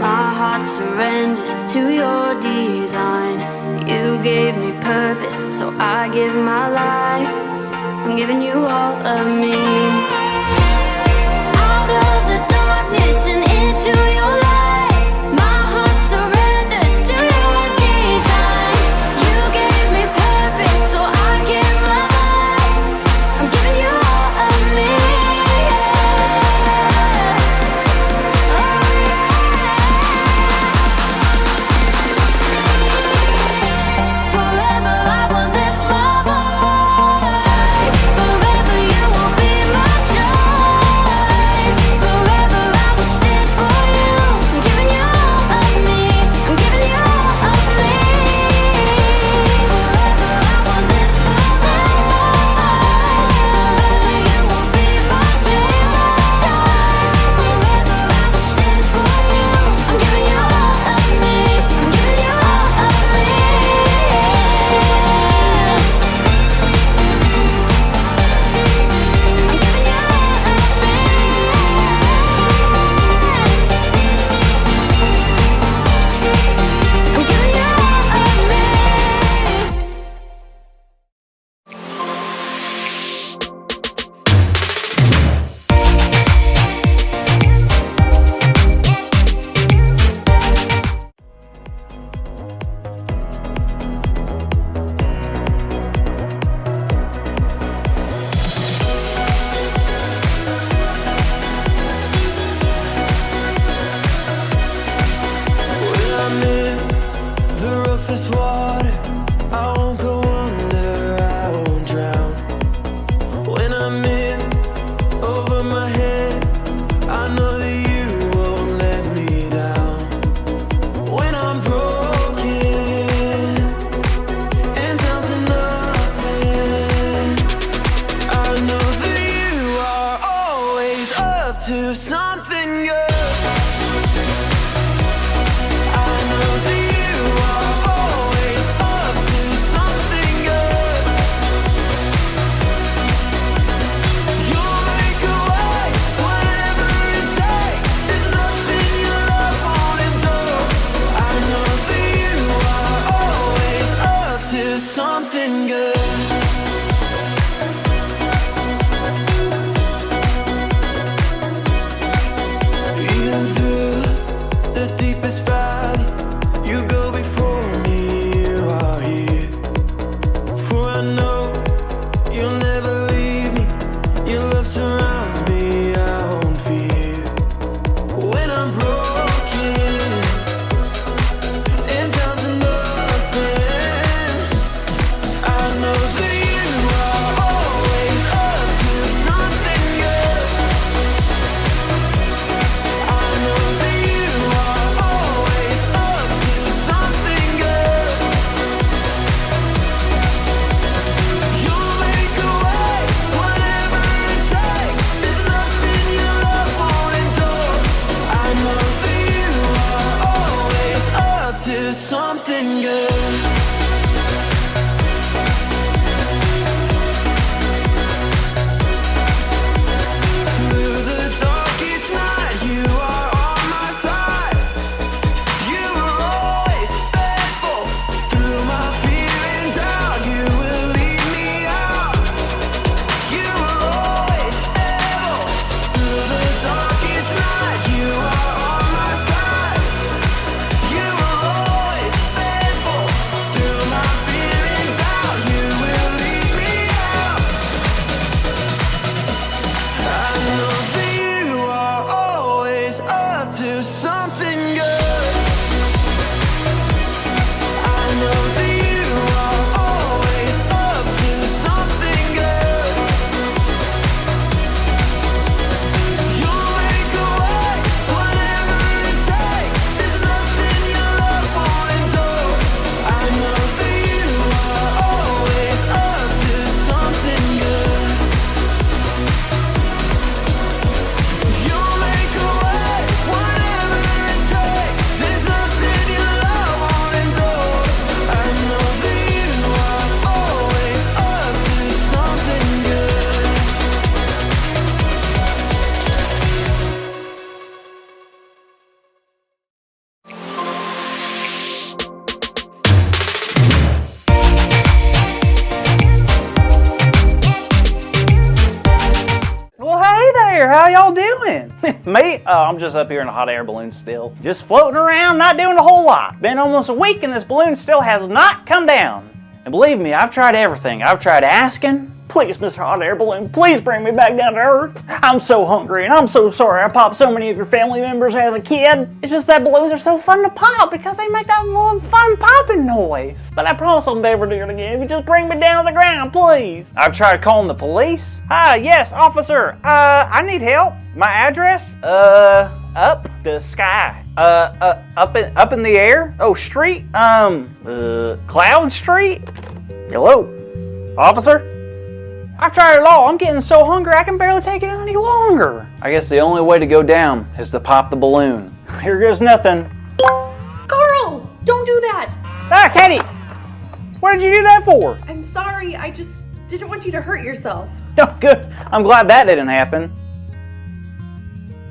My heart surrenders to your design. You gave me purpose, so I give my life. I'm giving you all of me. Out of the darkness and into your light, my heart surrenders to your design. You gave me purpose, so I give my life. I'm giving you all of me. Forever I will lift my voice. Forever you will be my child. Me? Oh, I'm just up here in a hot air balloon still. Just floating around, not doing a whole lot. Been almost a week and this balloon still has not come down. And believe me, I've tried everything. I've tried asking, please, Mr. Hot Air Balloon, please bring me back down to Earth. I'm so hungry and I'm so sorry I popped so many of your family members as a kid. It's just that balloons are so fun to pop because they make that little fun popping noise. But I promise I'll never do it again. If you just bring me down to the ground, please. I've tried calling the police. Hi, yes, officer. I need help. My address? Up the sky. Up in the air? Oh, street? Cloud Street? Hello? Officer? I've tried it all. I'm getting so hungry I can barely take it any longer. I guess the only way to go down is to pop the balloon. Here goes nothing. Carl! Don't do that! Ah, Katie! What did you do that for? I'm sorry, I just didn't want you to hurt yourself. Oh, good. I'm glad that didn't happen.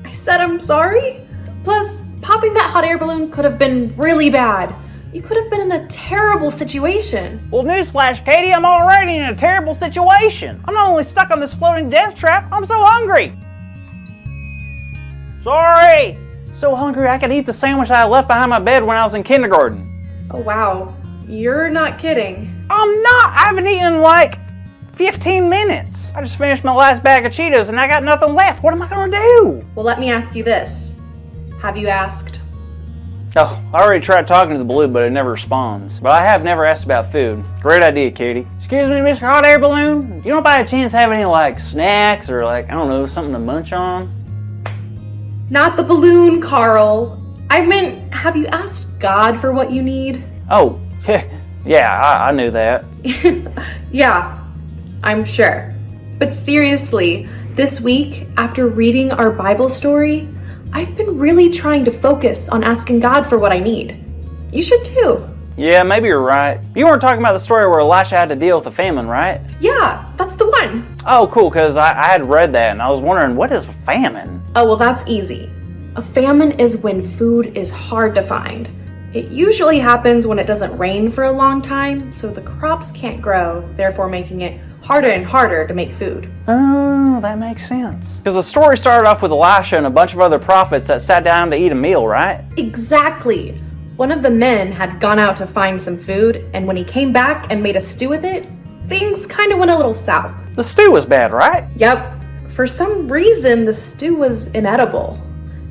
I said I'm sorry? Plus, popping that hot air balloon could have been really bad. You could have been in a terrible situation. Well, newsflash, Katie, I'm already in a terrible situation. I'm not only stuck on this floating death trap, I'm so hungry. Sorry. So hungry I could eat the sandwich I left behind my bed when I was in kindergarten. Oh, wow. You're not kidding. I'm not. I haven't eaten in like 15 minutes. I just finished my last bag of Cheetos and I got nothing left. What am I gonna do? Well, let me ask you this. Have you asked? Oh, I already tried talking to the balloon, but it never responds. But I have never asked about food. Great idea, Katie. Excuse me, Mr. Hot Air Balloon? You don't by a chance have any like snacks or like, I don't know, something to munch on? Not the balloon, Carl. I meant, have you asked God for what you need? Oh, yeah, I knew that. Yeah, I'm sure. But seriously, this week, after reading our Bible story, I've been really trying to focus on asking God for what I need. You should too. Yeah, maybe you're right. You weren't talking about the story where Elisha had to deal with a famine, right? Yeah, that's the one. Oh, cool, because I had read that and I was wondering, what is famine? Oh, well, that's easy. A famine is when food is hard to find. It usually happens when it doesn't rain for a long time, so the crops can't grow, therefore making it harder and harder to make food. Oh, that makes sense. Because the story started off with Elisha and a bunch of other prophets that sat down to eat a meal, right? Exactly. One of the men had gone out to find some food, and when he came back and made a stew with it, things kind of went a little south. The stew was bad, right? Yep. For some reason, the stew was inedible.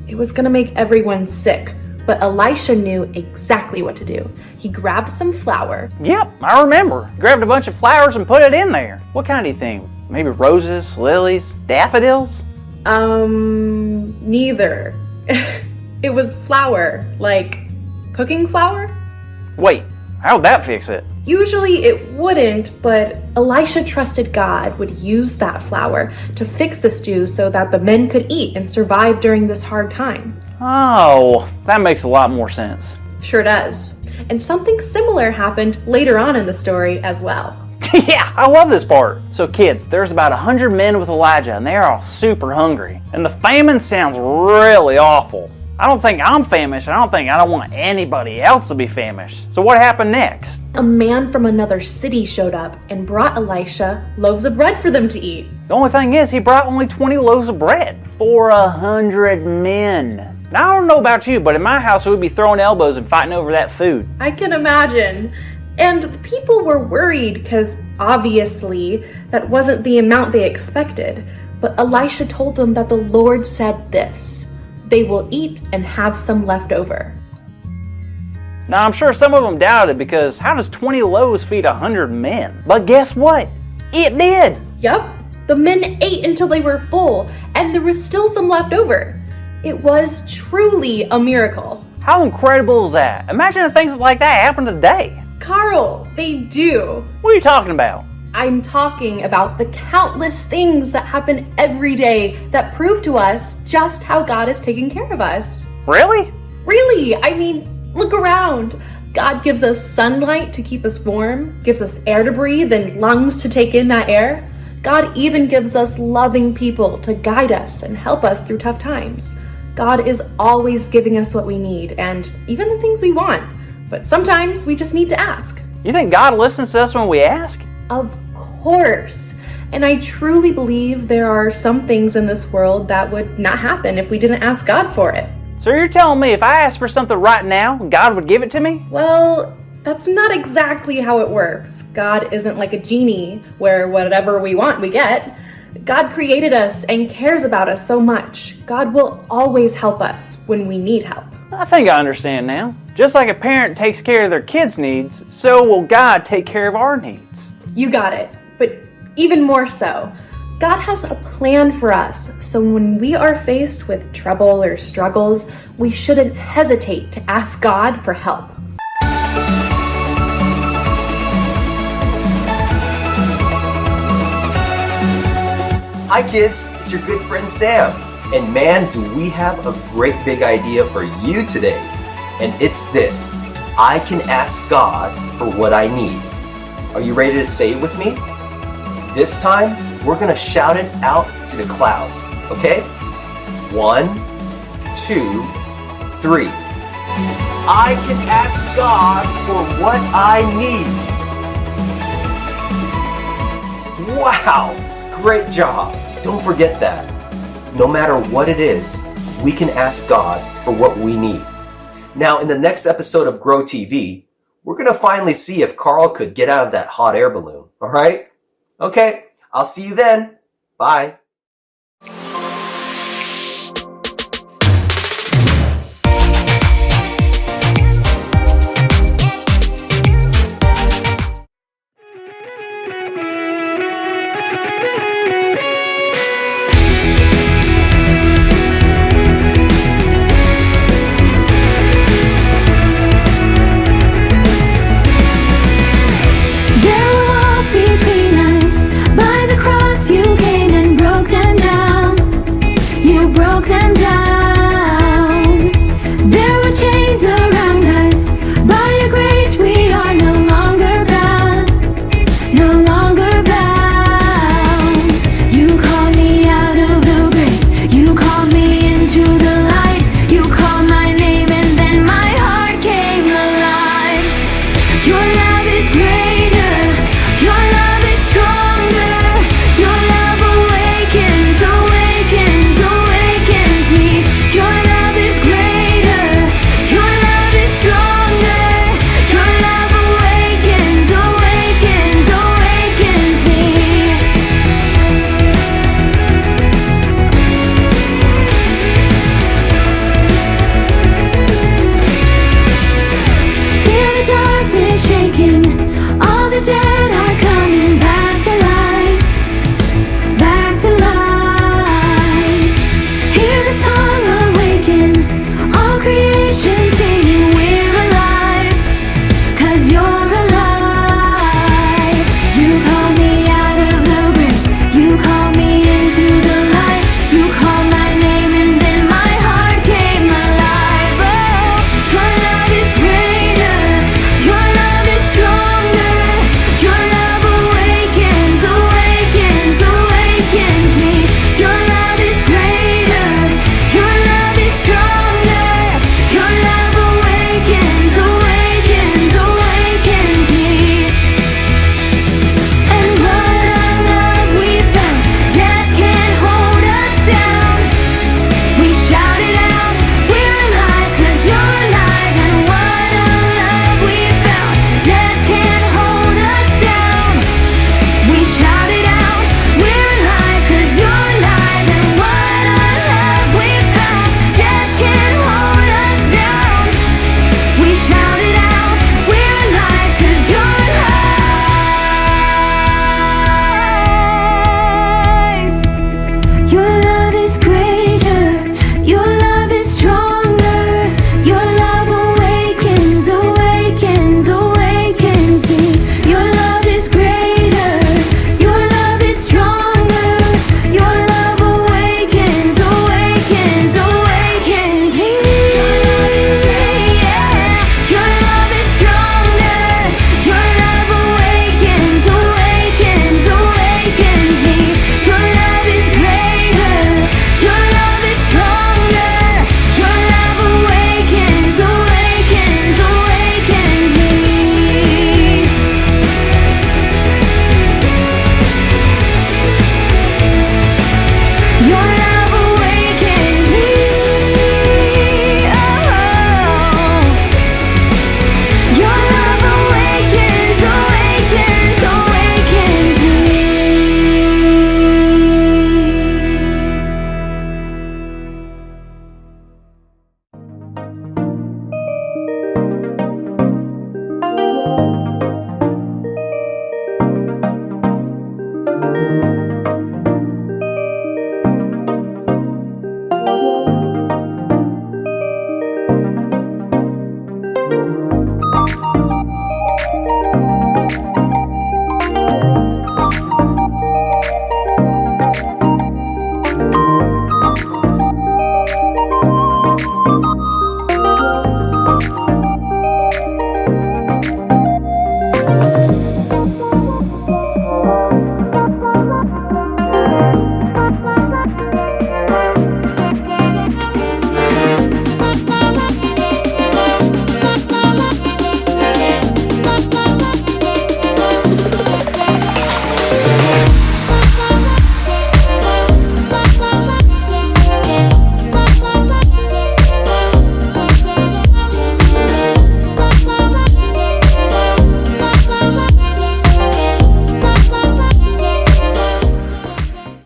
It was gonna make everyone sick, but Elisha knew exactly what to do. He grabbed some flour. Yep, I remember. Grabbed a bunch of flowers and put it in there. What kind do you think? Maybe roses, lilies, daffodils? Neither. It was flour, like cooking flour? Wait, how'd that fix it? Usually it wouldn't, but Elisha trusted God would use that flour to fix the stew so that the men could eat and survive during this hard time. Oh, that makes a lot more sense. Sure does. And something similar happened later on in the story as well. Yeah, I love this part. So kids, there's about 100 men with Elijah and they're all super hungry. And the famine sounds really awful. I don't think I'm famished. I don't want anybody else to be famished. So what happened next? A man from another city showed up and brought Elisha loaves of bread for them to eat. The only thing is, he brought only 20 loaves of bread for 100 men. Now, I don't know about you, but in my house, we'd be throwing elbows and fighting over that food. I can imagine. And the people were worried because obviously that wasn't the amount they expected. But Elisha told them that the Lord said this: they will eat and have some left over. Now, I'm sure some of them doubted because how does 20 loaves feed 100 men? But guess what? It did. Yup, the men ate until they were full and there was still some left over. It was truly a miracle. How incredible is that? Imagine if things like that happened today. Carl, they do. What are you talking about? I'm talking about the countless things that happen every day that prove to us just how God is taking care of us. Really? Really, I mean, look around. God gives us sunlight to keep us warm, gives us air to breathe and lungs to take in that air. God even gives us loving people to guide us and help us through tough times. God is always giving us what we need and even the things we want, but sometimes we just need to ask. You think God listens to us when we ask? Of course. And I truly believe there are some things in this world that would not happen if we didn't ask God for it. So you're telling me if I asked for something right now, God would give it to me? Well, that's not exactly how it works. God isn't like a genie where whatever we want we get. God created us and cares about us so much. God will always help us when we need help. I think I understand now. Just like a parent takes care of their kids' needs, so will God take care of our needs. You got it. But even more so, God has a plan for us. So when we are faced with trouble or struggles, we shouldn't hesitate to ask God for help. Hi kids, it's your good friend Sam. And man, do we have a great big idea for you today. And it's this: I can ask God for what I need. Are you ready to say it with me? This time, we're gonna shout it out to the clouds, okay? 1, 2, 3. I can ask God for what I need. Wow, great job. Don't forget that. No matter what it is, we can ask God for what we need. Now, in the next episode of Grow TV, we're going to finally see if Carl could get out of that hot air balloon. All right? Okay, I'll see you then. Bye.